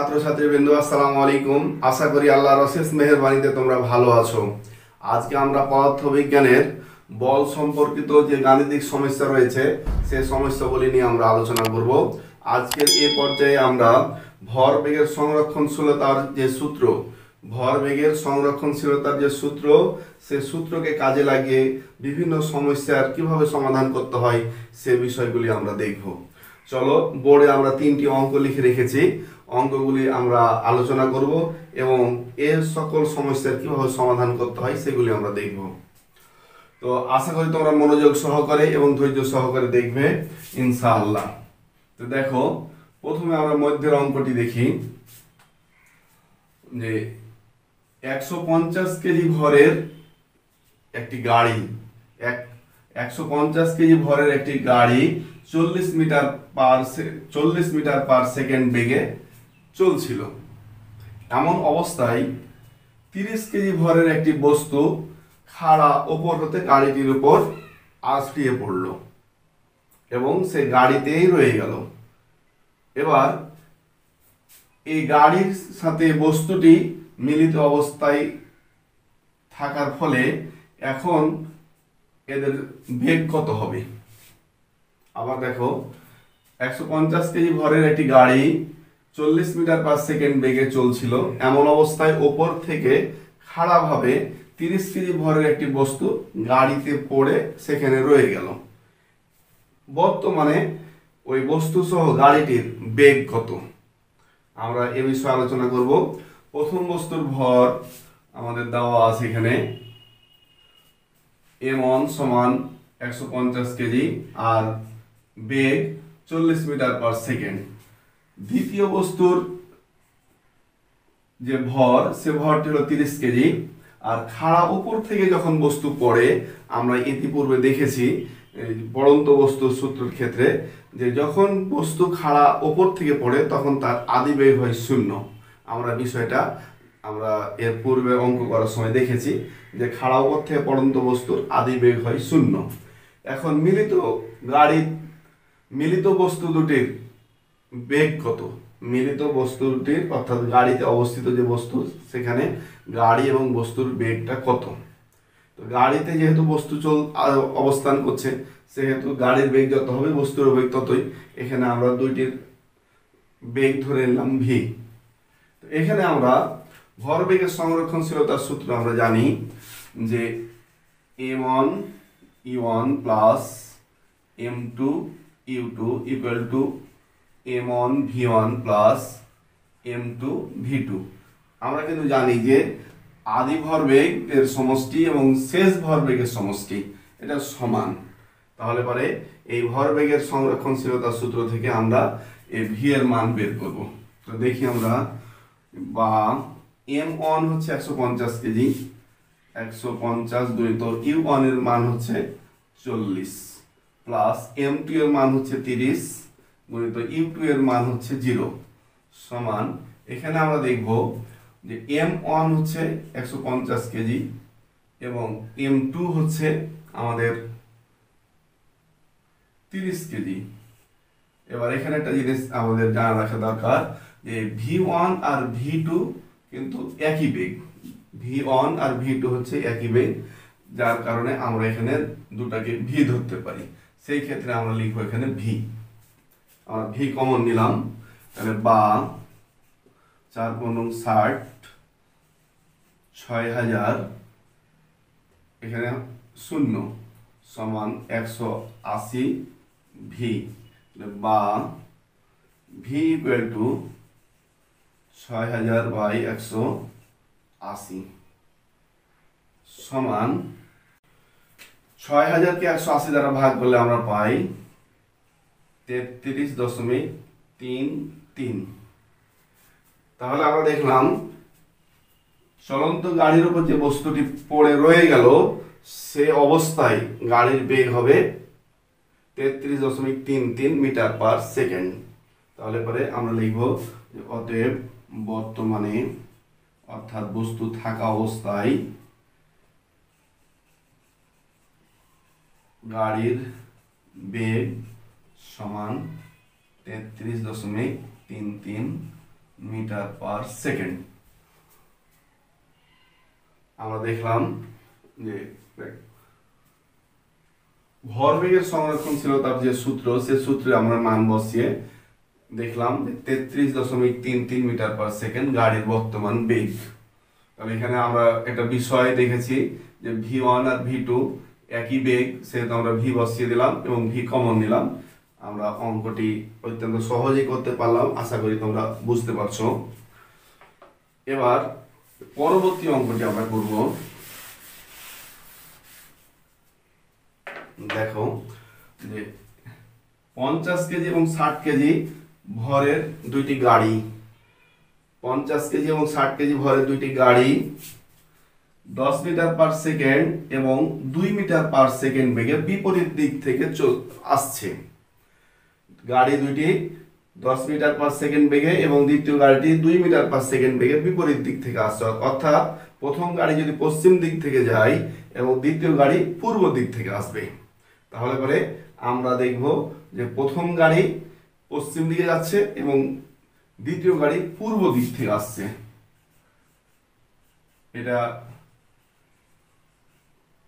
ছাত্রছাত্রীবৃন্দ, আসসালামু আলাইকুম। আশা করি আল্লাহর অশেষ মেহেরবানিতে তোমরা ভালো আছো। আজকে আমরা পদার্থবিজ্ঞানের বল সম্পর্কিত যে গাণিতিক সমস্যা রয়েছে সেই সমস্যাগুলি নিয়ে আমরা আলোচনা করব। আজকের এই পর্যায়ে আমরা ভরবেগের সংরক্ষণশীলতার যে সূত্র সে সূত্রকে কাজে লাগিয়ে বিভিন্ন সমস্যার কিভাবে সমাধান করতে হয় সে বিষয়গুলি আমরা দেখব। চলো, বোর্ডে আমরা 3টি অঙ্ক লিখে রেখেছি, অঙ্কগুলি আমরা আলোচনা করব এবং এর সকল সমস্যার কিভাবে সমাধান করতে হয় সেগুলি আমরা দেখব। তো আশা করি তোমরা মনোযোগ সহকারে এবং ধৈর্য সহকারে দেখবে ইনশাআল্লাহ। তো দেখো, প্রথমে আমরা মধ্যের অঙ্কটি দেখি যে 150 কেজি ভরের একটি গাড়ি 150 কেজি ভরের একটি গাড়ি 40 মিটার পার সেকেন্ড বেগে চলছিল। এমন অবস্থায় 30 কেজি ভরের একটি বস্তু খাড়া ওপর হতে গাড়িটির উপর আছড়িয়ে পড়ল এবং সে গাড়িতেই রয়ে গেল। এবার এই গাড়ির সাথে বস্তুটি মিলিত অবস্থায় থাকার ফলে এখন এদের বেগ কত হবে? আবার দেখো, 150 কেজি ভরের একটি গাড়ি 40 মিটার পার সেকেন্ড বেগে চলছিল। এমন অবস্থায় ওপর থেকে খাড়াভাবে 30 কেজি ভরের একটি বস্তু গাড়িতে পড়ে সেখানে রয়ে গেল। বর্তমানে ওই বস্তু সহ গাড়িটির বেগ কত? আমরা এ বিষয়ে আলোচনা করব। প্রথম বস্তুর ভর আমাদের দেওয়া আছে এখানে, m1 সমান 150 কেজি আর বেগ 40 মিটার পার সেকেন্ড। দ্বিতীয় বস্তুর যে ভর, সে ভরটি হলো 30 কেজি। আর খাড়া উপর থেকে যখন বস্তু পড়ে, আমরা ইতিপূর্বে দেখেছি পড়ন্ত বস্তুর সূত্রের ক্ষেত্রে যে যখন বস্তু খাড়া উপর থেকে পড়ে তখন তার আদি বেগ হয় 0। আমরা এর পূর্বে অঙ্ক করার সময় দেখেছি যে খাড়া উপর থেকে পড়ন্ত বস্তুর আদি বেগ হয় 0। এখন মিলিত বস্তু দুটির বেগ কত? মিলিত বস্তুটির অর্থাৎ গাড়িতে অবস্থিত যে বস্তু, সেখানে গাড়ি এবং বস্তুর বেগটা কত? তো গাড়িতে যেহেতু বস্তু অবস্থান করছে, সেহেতু গাড়ির বেগ যত হবে বস্তুর বেগ ততই। এখানে আমরা দুইটির বেগ ধরে নিলাম ভি। তো এখানে আমরা ভরবেগের সংরক্ষণশীলতার সূত্র আমরা জানি যে m1 u1 plus m2 u2 equal to m1 v1 plus m2 v2। আমরা কিন্তু জানি যে আদি ভরবেগ এর সমষ্টি এবং শেষ ভরবেগের সমষ্টি এটা সমান। তাহলে পরে এই ভরবেগের সংরক্ষণশীলতার সূত্র থেকে আমরা এই ভি এর মান বের করব। তো দেখি আমরা, বা m1 হচ্ছে 150 কেজি, 150 গুণিত u1 এর মান হচ্ছে 40 প্লাস m2 এর মান হচ্ছে 30 গুণিত u2 এর মান হচ্ছে 0 সমান। এখানে আমরা দেখব যে m1 হচ্ছে 150 কেজি এবং m2 হচ্ছে আমাদের 30 কেজি। এবার এখানে একটা জিনিস আমাদের জানা রাখা দরকার যে v1 আর v2 কিন্তু একই বেগ। v1 আর v2 হচ্ছে একই বেগ, যার কারণে আমরা এখানে দুটাকে v ধরতে পারি। সেই ক্ষেত্রে আমরা লিখবো এখানে v। আমরা v কমন নিলাম, তাহলে বা 4 × 60 6000 এখানে 0 সমান 180 ভি, বা ভি ইকুয়াল টু 6000/180 সমান 6000কে 180 দ্বারা ভাগ করলে আমরা পাই 33.33। তাহলে আমরা দেখলাম চলন্ত গাড়ির উপর যে বস্তুটি পড়ে রয়ে গেল, সে অবস্থায় গাড়ির বেগ হবে 33.33 মিটার পার সেকেন্ড। তাহলে পরে আমরা লিখব যে অতএব বর্তমানে অর্থাৎ বস্তু থাকা অবস্থায় গাড়ির বেগ সমান 33.33 মিটার পার সেকেন্ড। আমরা দেখলাম যে ভরবেগের সংরক্ষণশীলতার যে সূত্র, সে সূত্রে আমরা মান বসিয়ে দেখলাম যে 33.33 মিটার পার সেকেন্ড গাড়ির বর্তমান বেগ। তাহলে এখানে আমরা একটা বিষয় দেখেছি যে V1 আর V2 একই বেগ, সেহেতু আমরা ভি বসিয়ে দিলাম এবং ভি কমন নিলাম। আমরা অঙ্কটি অত্যন্ত সহজেই করতে পারলাম, আশা করি তোমরা বুঝতে পারছো। এবার পরবর্তী অঙ্কটি আমরা করব। দেখো যে 50 কেজি এবং 60 কেজি ভরের দুইটি গাড়ি, 50 কেজি এবং 60 কেজি ভরের দুইটি গাড়ি 10 মিটার পার সেকেন্ড এবং 2 মিটার পার সেকেন্ড বেগে বিপরীত দিক থেকে আসছে। গাড়ি দুইটি 10 মিটার পার সেকেন্ড বেগে এবং দ্বিতীয় গাড়িটি 2 মিটার পার সেকেন্ড বেগে বিপরীত দিক থেকে আসছে। অর্থাৎ প্রথম গাড়ি যদি পশ্চিম দিক থেকে যায় এবং দ্বিতীয় গাড়ি পূর্ব দিক থেকে আসবে, তাহলে পরে আমরা দেখব যে প্রথম গাড়ি পশ্চিম দিকে যাচ্ছে এবং দ্বিতীয় গাড়ি পূর্ব দিক থেকে আসছে। এটা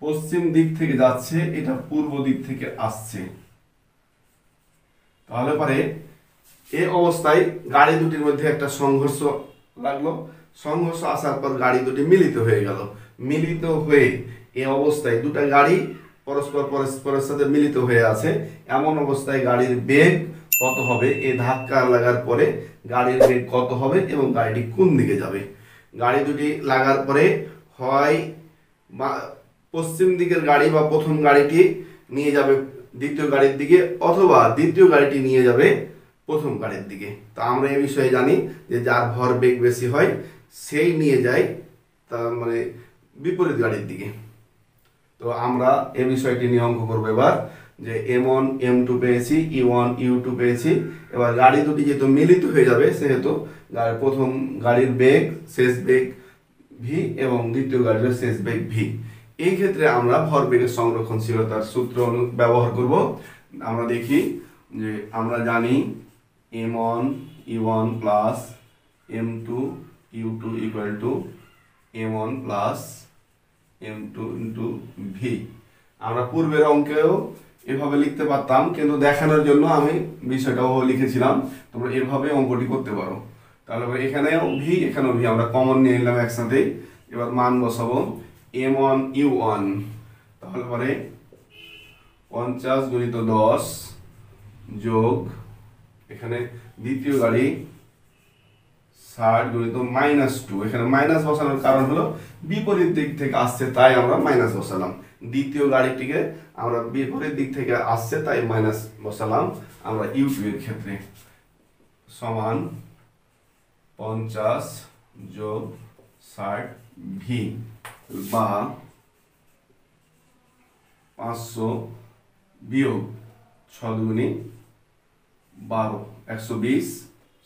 পশ্চিম দিক থেকে যাচ্ছে, এটা পূর্ব দিক থেকে আসছে। তাহলে পরে এই অবস্থায় গাড়ি দুটির মধ্যে একটা সংঘর্ষ লাগলো। সংঘর্ষ আসার পর গাড়ি দুটি মিলিত হয়ে গেল। মিলিত হয়ে এই অবস্থায় দুটা গাড়ি পরস্পরের সাথে মিলিত হয়ে আছে। এমন অবস্থায় গাড়ির বেগ কত হবে, এই ধাক্কা লাগার পরে গাড়ির বেগ কত হবে এবং গাড়িটি কোন দিকে যাবে। গাড়ি দুটি লাগার পরে হয় পশ্চিম দিকের গাড়ি বা প্রথম গাড়িটি নিয়ে যাবে দ্বিতীয় গাড়ির দিকে, অথবা দ্বিতীয় গাড়িটি নিয়ে যাবে প্রথম গাড়ির দিকে। তা আমরা এই বিষয়ে জানি যে যার ভর বেগ বেশি হয় সেই নিয়ে যায় তার মানে বিপরীত গাড়ির দিকে। তো আমরা এই বিষয়টি নিয়ে অঙ্ক করবো এবার, যে M1 M2 পেয়েছি, E1 U2 পেয়েছি। এবার গাড়ি দুটি যেহেতু মিলিত হয়ে যাবে, সেহেতু প্রথম গাড়ির বেগ শেষ বেগ ভি এবং দ্বিতীয় গাড়ির শেষ বেগ ভি। এই ক্ষেত্রে আমরা ভরবেগের সংরক্ষণশীলতার সূত্র ব্যবহার করব। আমরা দেখি যে আমরা জানি M1 E1 plus M2 U2 equal to M1 plus M2 into V. আমরা পূর্বের অঙ্কেও এভাবে লিখতে পারতাম, কিন্তু দেখানোর জন্য আমি বিষয়টাও লিখেছিলাম। তোমরা এভাবে অঙ্কটি করতে পারো। তাহলে এখানেও ভি এখানেও ভি আমরা কমন নিয়ে নিলাম একসাথে। এবার মান বসাবো M1 U1, তাহলে পরে 50 গুণিত 10 যোগ এখানে দ্বিতীয় গাড়ি 60 গুণিত -2। এখানে মাইনাস বসানোর কারণ হলো বিপরীত দিক থেকে আসছে, তাই আমরা মাইনাস বসালাম। দ্বিতীয় গাড়িটিকে আমরা বিপরীত দিক থেকে আসছে তাই মাইনাস বসালাম আমরা U2 এর ক্ষেত্রে। সমান 50 যোগ 60 ভি বা 500 বিয়োগ 6 দুগুণে 12 120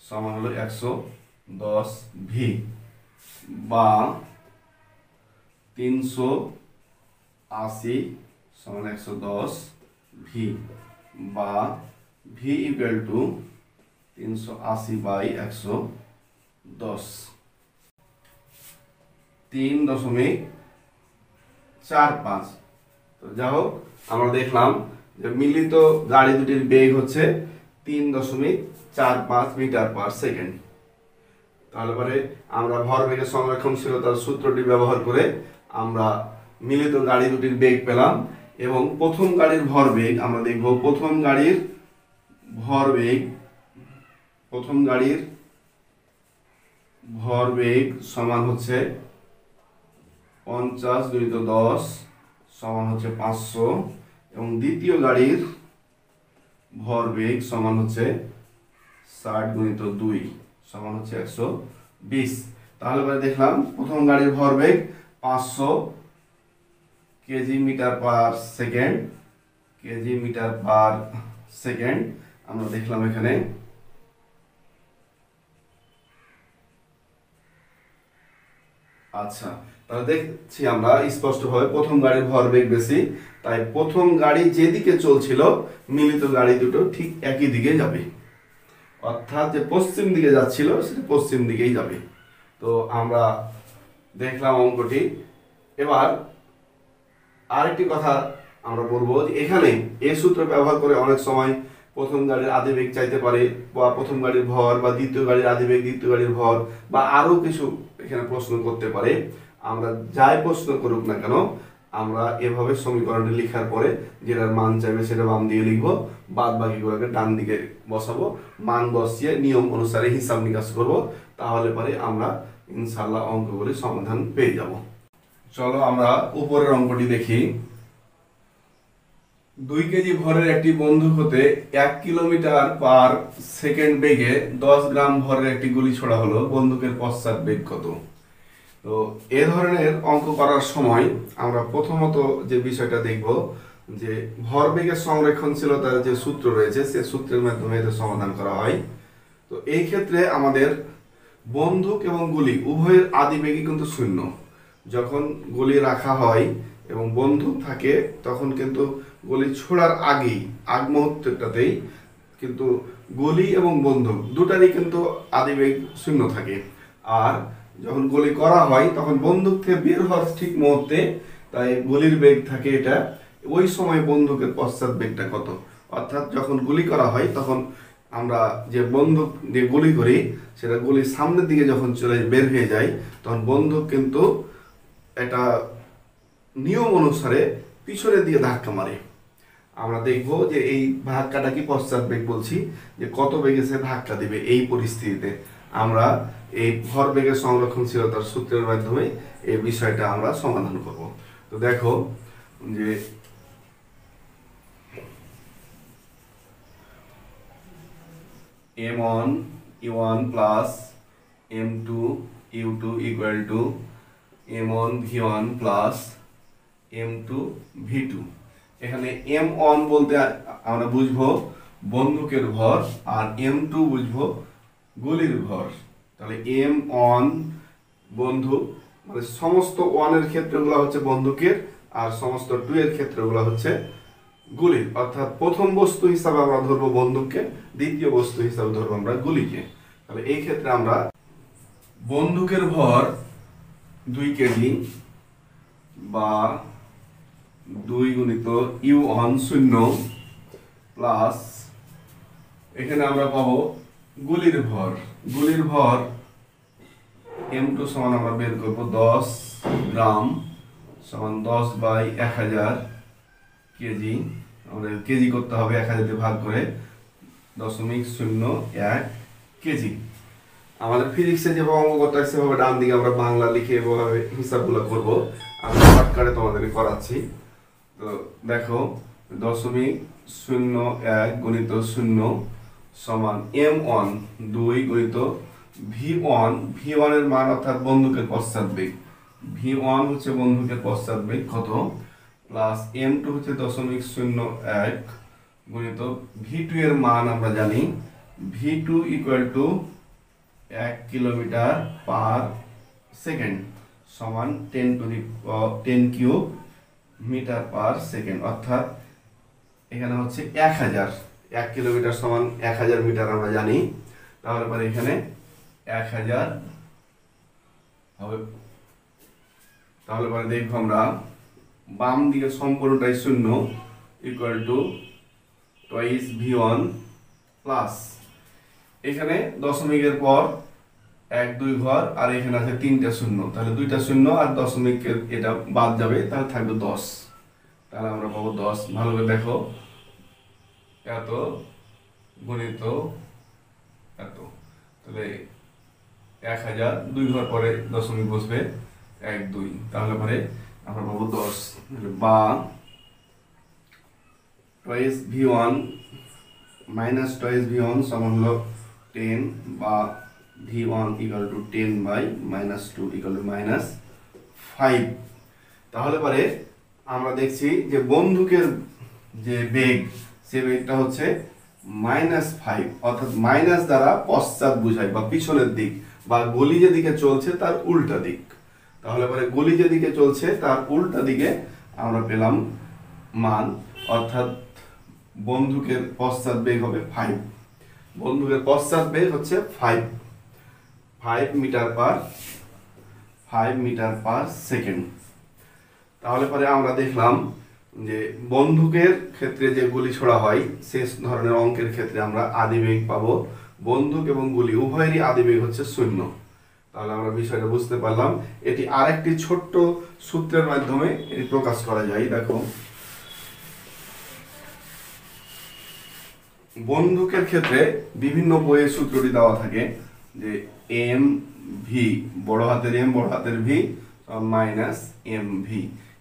সমান হলো 110 ভি বা 380 সমান 110 ভি বা ভি ইকুয়াল টু 380 বাই 110, 3.45। তো যাই হোক, আমরা দেখলাম যে মিলিত গাড়ি দুটির বেগ হচ্ছে 3.45 মিটার পার সেকেন্ড। তাহলে পরে আমরা ভরবেগের সংরক্ষণশীলতার সূত্রটি ব্যবহার করে আমরা মিলিত গাড়ি দুটির বেগ পেলাম। এবং প্রথম গাড়ির ভরবেগ আমরা দেখব। প্রথম গাড়ির ভরবেগ সমান হচ্ছে 50 গুণিত 10 সমান হচ্ছে 500 এবং দ্বিতীয় গাড়ির ভরবেগ সমান হচ্ছে 60 গুণিত 2 সমান হচ্ছে 120। তাহলে পরে দেখলাম প্রথম গাড়ির ভরবেগ 500 কেজি মিটার পার সেকেন্ড। আমরা দেখলাম এখানে আচ্ছা, তাহলে দেখছি আমরা স্পষ্টভাবে প্রথম গাড়ির ভরবেগ বেশি, তাই প্রথম গাড়ি যেদিকে চলছিল মিলিত গাড়ি দুটো ঠিক একই দিকে যাবে। অর্থাৎ যে পশ্চিম দিকে যাচ্ছিল সেটা পশ্চিম দিকেই যাবে। তো আমরা দেখলাম অঙ্কটি। এবার আরেকটি কথা আমরা বলবো যে এখানে এই সূত্র ব্যবহার করে অনেক সময় প্রথম গাড়ির আদিবেগ চাইতে পারে, বা প্রথম গাড়ির ভর, বা দ্বিতীয় গাড়ির আদিবেগ, দ্বিতীয় গাড়ির ভর, বা আরো কিছু এখানে প্রশ্ন করতে পারে। আমরা যাই প্রশ্ন করুক না কেন, আমরা এভাবে সমীকরণটি লেখার পরে যেটার মান চাইবে সেটা বাম দিকে লিখবো, বাদ বাকিগুলোকে ডান দিকে বসাবো, মান বসিয়ে নিয়ম অনুসারে হিসাব নিকাশ করবো। তাহলে পরে আমরা ইনশাল্লাহ অঙ্কগুলির সমাধান পেয়ে যাব। চলো আমরা উপরের অঙ্কটি দেখি। 2 কেজি ভরের একটি বন্দুক হতে 1 কিলোমিটার পার সেকেন্ড বেগে 10 গ্রাম ভরের একটি গুলি ছোড়া হলো, বন্দুকের পশ্চাৎ বেগ কত? তো এ ধরনের অঙ্ক করার সময় আমরা প্রথমত যে বিষয়টা দেখব যে ভরবেগের সংরক্ষণশীলতার যে সূত্র রয়েছে সে সূত্রের মাধ্যমে এদের সমাধান করা হয়। তো এই ক্ষেত্রে আমাদের বন্দুক এবং গুলি উভয়ের আদিবেগই কিন্তু শূন্য। যখন গুলি রাখা হয় এবং বন্দুক থাকে তখন কিন্তু গুলি ছোড়ার আগ মুহূর্তটাতেই কিন্তু গুলি এবং বন্দুক দুটারই কিন্তু আদিবেগ শূন্য থাকে। আর যখন গুলি করা হয় তখন বন্দুক থেকে বের হওয়ার ঠিক মুহূর্তে তাই গুলির বেগ থাকে এটা, ওই সময় বন্দুকের পশ্চাৎ বেগটা কত? অর্থাৎ যখন গুলি করা হয় তখন আমরা যে বন্দুক দিয়ে গুলি করি সেটা গুলির সামনের দিকে যখন চলে বের হয়ে যায় তখন বন্দুক কিন্তু এটা নিয়ম অনুসারে পিছনের দিকে ধাক্কা মারে। আমরা দেখব যে এই ধাক্কাটা কি পশ্চাৎ বেগ বলছি, যে কত বেগে সে ধাক্কা দিবে। এই পরিস্থিতিতে আমরা এই ভরবেগের সংরক্ষণশীলতার সূত্রের মাধ্যমে এই বিষয়টা আমরা সমাধান করব। তো দেখো যে m1 u1 plus m2 u2 equal to m1 v1 plus m2 v2। এখানে m1 বলতে আমরা বুঝবো বন্দুকের ভর, আর m2 বুঝবো গুলির ভর। তাহলে m1 বন্দুক মানে সমস্ত 1 এর ক্ষেত্রগুলো হচ্ছে বন্দুকের, আর সমস্ত 2 এর ক্ষেত্রগুলো হচ্ছে গুলির। অর্থাৎ প্রথম বস্তু হিসাবে আমরা ধরবো বন্দুককে, দ্বিতীয় বস্তু হিসাবে ধরবো আমরা গুলিকে। তাহলে এই ক্ষেত্রে আমরা বন্দুকের ভর 2 কেজি বা 2 গুণিত u1 0 প্লাস এখানে আমরা পাবো গুলির ভর। গুলির ভর m2 সমান আমরা বের করবো 10 গ্রাম সমান 10/1000 কেজি। আমাদের কেজি করতে হবে 1000 দিয়ে ভাগ করে 0.01 কেজি। আমাদের ফিজিক্সে যেভাবে অঙ্ক করতে হয় সেভাবে ডান দিকে আমরা বাংলা লিখে এভাবে হিসাবগুলো করব। আমি শর্টকাটে তোমাদেরকে করাচ্ছি। তো দেখো 0.01 গুণিত 0 সমান m1 2 গুণিত v1। v1 এর মান অর্থাৎ বন্দুকের পশ্চাৎ বেগ, v1 হচ্ছে বন্দুকের পশ্চাৎ বেগ কত, প্লাস m2 হচ্ছে 0.01 গুণিত v2 এর মান আমরা জানি v2 equal to 1 kilometre per second সমান 10 কিউব মিটার পার সেকেন্ড। অর্থাৎ এখানে হচ্ছে 1000, 1 কিলোমিটার সমান 1000 মিটার আমরা জানি। তাহলে পরে এখানে 1000 হবে। তাহলে পরে দেখবো আমরা বাম দিকে সম্পূর্ণটাই 0 equal to twice v1 plus এখানে দশমিকের পর 1 2 ঘর, আর এখানে আছে 3টা শূন্য, তাহলে 2টা শূন্য আর দশমিকের এটা বাদ যাবে, তাহলে থাকবে 10। তাহলে আমরা পাবো 10। ভালো করে দেখো, এত গুণিত এত, তাহলে 1000 2 ঘর পরে দশমিক বসবে 1 2, তাহলে পরে আমরা পাবো 10 বা twice v1 minus twice v1 সমান হলো 10 বা v1 equal to 10/-2 equal to -5। তাহলে পরে আমরা দেখছি যে বন্দুকের যে বেগ সে বেগটা হচ্ছে -5, অর্থাৎ মাইনাস দ্বারা পশ্চাৎ বোঝায় বা পিছনের দিক, বা গলি যেদিকে চলছে তার উল্টা দিক। তাহলে পরে গলি যেদিকে চলছে তার উল্টা দিকে আমরা পেলাম মান, অর্থাৎ বন্দুকের পশ্চাৎ বেগ হবে 5। বন্দুকের পশ্চাৎ বেগ হচ্ছে 5 মিটার পার সেকেন্ড। তাহলে পরে আমরা দেখলাম যে বন্দুকের ক্ষেত্রে যে গুলি ছোড়া হয় সে ধরনের অঙ্কের ক্ষেত্রে আমরা আদিবেগ পাবো। বন্দুক এবং গুলি উভয়েরই আদিবেগ হচ্ছে 0। তাহলে আমরা বিষয়টা বুঝতে পারলাম। এটি আরেকটি ছোট্ট সূত্রের মাধ্যমে এটি প্রকাশ করা যায়। দেখো, বন্দুকের ক্ষেত্রে বিভিন্ন বইয়ে সূত্রটি দেওয়া থাকে যে এম ভি, বড় হাতের এম বড় হাতের ভি মাইনাস এম ভি।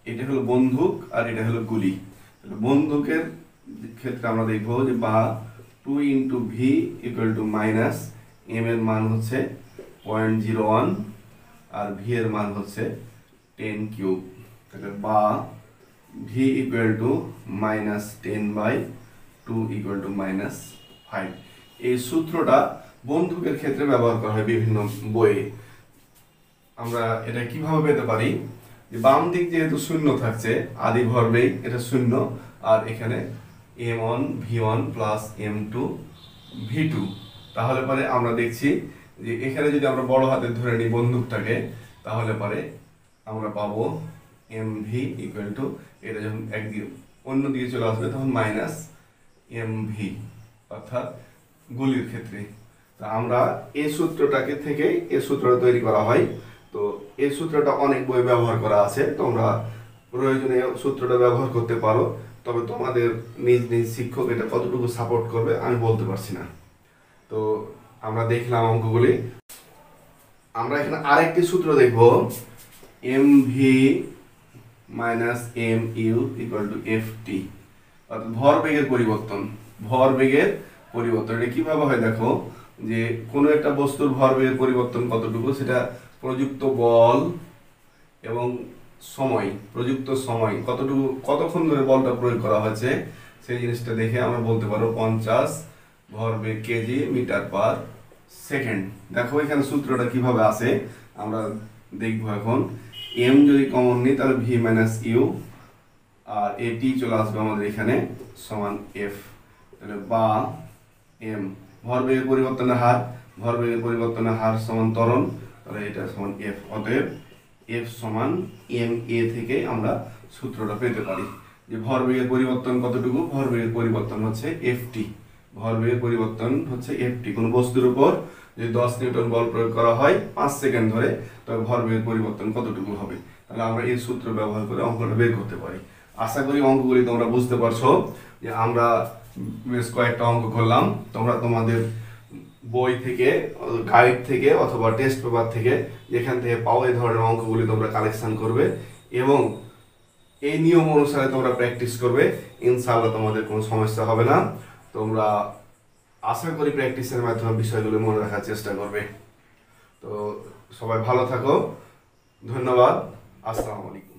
এটা হলো বন্দুক আর এটা হলো গুলি। বন্দুকের ক্ষেত্রে আমরা দেখবো যে বা 2 into v equal to minus m এর মান হচ্ছে 0.01 আর ভি এর মান হচ্ছে 10 কিউব। তাহলে বা V equal to minus 10/2 equal to minus 5। এই সূত্রটা বন্দুকের ক্ষেত্রে ব্যবহার করা হয় বিভিন্ন বইয়ে। আমরা এটা কিভাবে পেতে পারি, যে বাম দিক যেহেতু 0 থাকছে, আদি ভরবেগ এটা 0, আর এখানে m1 v1 plus m2 v2। তাহলে পরে আমরা দেখছি যে এখানে যদি আমরা বড় হাতে ধরে নিই বন্দুকটাকে, তাহলে পরে আমরা পাবো mv ইকুয়াল টু, এটা যখন একদিকে অন্য দিকে চলে আসবে তখন মাইনাস mv, অর্থাৎ গুলির ক্ষেত্রে। তা আমরা এই সূত্রটাকে থেকে এই সূত্রটা তৈরি করা হয়। তো এই সূত্রটা অনেক বই ব্যবহার করা আছে, তোমরা প্রয়োজনে সূত্রটা ব্যবহার করতে পারো। তবে তোমাদের নিজ নিজ শিক্ষক এটা কতটুকু সাপোর্ট করবে আমি বলতে পারছি না। তো আমরা দেখলাম অঙ্কগুলি। আমরা এখানে আরেকটি সূত্র দেখব, m v minus m u equal to F t, অর্থাৎ ভরবেগের পরিবর্তন। এটা কিভাবে হয় দেখো, যে কোনো একটা বস্তুর ভরবেগের পরিবর্তন কতটুকু, সেটা প্রযুক্ত বল এবং প্রযুক্ত সময় কতক্ষণ ধরে বলটা প্রয়োগ করা হয়েছে সেই জিনিসটা দেখে আমরা বলতে পারো 50 ভরবেগ কেজি মিটার পার সেকেন্ড। দেখো এখানে সূত্রটা কিভাবে আসে আমরা দেখবো এখন। এম যদি কমন নিই তাহলে ভি মাইনাস ইউ, আর এটি চলে আসবে আমাদের এখানে সমান এফ। তাহলে বা এম ভরবেগের পরিবর্তনের হার সমান ত্বরণ, তাহলে এটা সমান এফ। অতএব এফ সমান এম এ থেকে আমরা সূত্রটা পেতে পারি যে ভরবেগের পরিবর্তন কতটুকু। ভরবেগের পরিবর্তন হচ্ছে এফটি। কোনো বস্তুর উপর যদি 10 নিউটন বল প্রয়োগ করা হয় 5 সেকেন্ড ধরে, তবে ভরবেগের পরিবর্তন কতটুকু হবে। তাহলে আমরা এই সূত্র ব্যবহার করে অঙ্কটা বের করতে পারি। আশা করি অঙ্কগুলি তোমরা বুঝতে পারছো। যে আমরা বেশ কয়েকটা অঙ্ক করলাম, তোমরা তোমাদের বই থেকে, গাইড থেকে অথবা টেস্ট পেপার থেকে যেখান থেকে পাও এই ধরনের অঙ্কগুলি তোমরা কালেকশন করবে এবং এই নিয়ম অনুসারে তোমরা প্র্যাকটিস করবে। ইনশাআল্লাহ তোমাদের কোনো সমস্যা হবে না। তোমরা আশা করি প্র্যাকটিসের মাধ্যমে বিষয়গুলো মনে রাখার চেষ্টা করবে। তো সবাই ভালো থাকো, ধন্যবাদ, আসসালামু আলাইকুম।